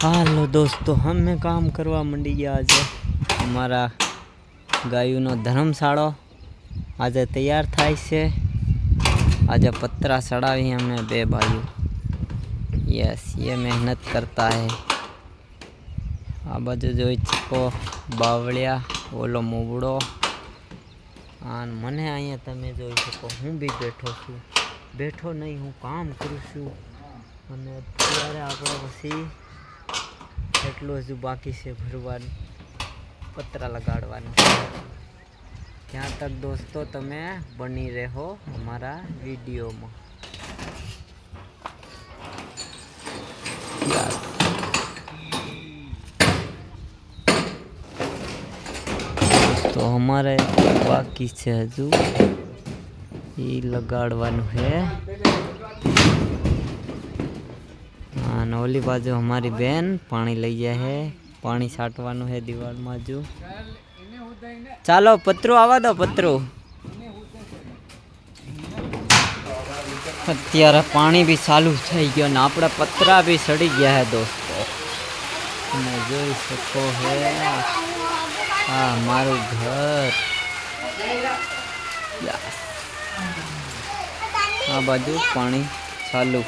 હાલો દોસ્તો, અમે કામ કરવા મંડી ગયા। આજે અમારા ગાયોનો ધર્મશાળો આજે તૈયાર થાય છે। આજે पत्रा चढ़ावी हमें बे भाई। यस, ये मेहनत करता है। आ बाजू जोई छको बावलिया ओलो मोवड़ो आन मने अहींया तमे जोई छको हूँ भी बैठो नहीं हूँ काम करूँ छूं। अने अत्यारे आपणे पछी એટલું હજુ બાકી છે ભરવાનું, પતરા લગાડવાનું। ત્યાં તક દોસ્તો તમે બની રહો અમારા વિડીયોમાં। તો हमारे बाकी છે હજુ એ લગાડવાનું है। ओली बाजू हमारी बहन पानी लई जाए है, पानी छाटवानु है दीवार माजू। चालो पत्रो आवा दो पत्रो। अत्यारे पानी भी चालू थई गयो ने आपड़ा पत्रा भी सड़ी गया है दोस्तों। તમે જોઈ શકો है आ मारू घर। आ बाजू पानी चालू।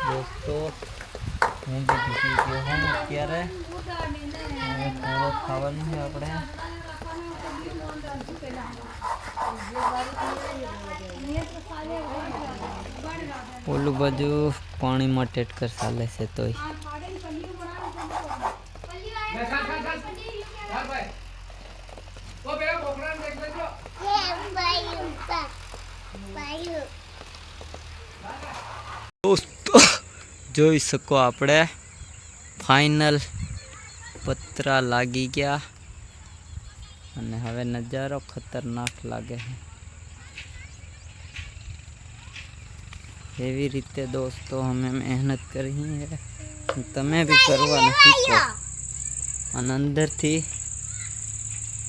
दोस्तों हूँ भी भूखी गयो हूँ अत्यारे थोड़ो खावानुं है आपणे। ओलू बाजू पानी में टेटकर चाले से तोय दोस्तों જોઈ શકો આપણે ફાઇનલ પતરા લાગી ગયા અને હવે નજારો ખતરનાક લાગે છે। એવી રીતે દોસ્તો અમે મહેનત કરી है, તમે भी કરવાનું શીખો। અને અંદરથી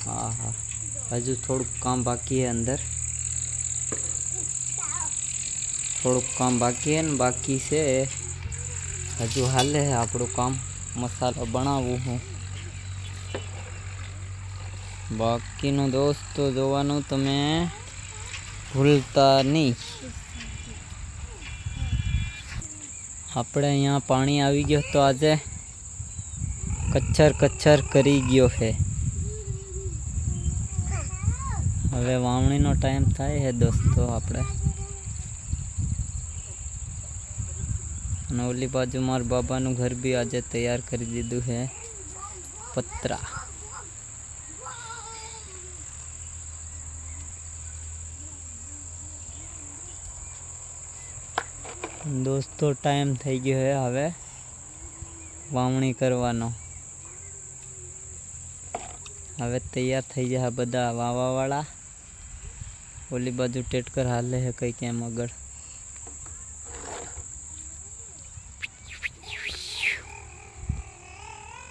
હા હજુ થોડુંક કામ બાકી है, अंदर थोड़ुं काम बाकी है ने बाकी से हजू हाले है आपणुं काम। मसालो बनावुं हूँ बाकीनुं दोस्तों जोवानुं तमे भूलता नहीं। आपणे अहींया पाणी आवी गयो तो आजे कच्चर करी गयो है। हवे वावणीनो टाइम थाय है दोस्तों आपणे। ओली बाजू मार बाबा नु घर भी आज तैयार कर दीधु है पतरा। दोस्तों टाइम थई गयो है हवे वावणी करवानो। हवे तैयार थई जाए बधा वावा वाला। ओली बाजू टेटकर हाले है कई केम आगळ।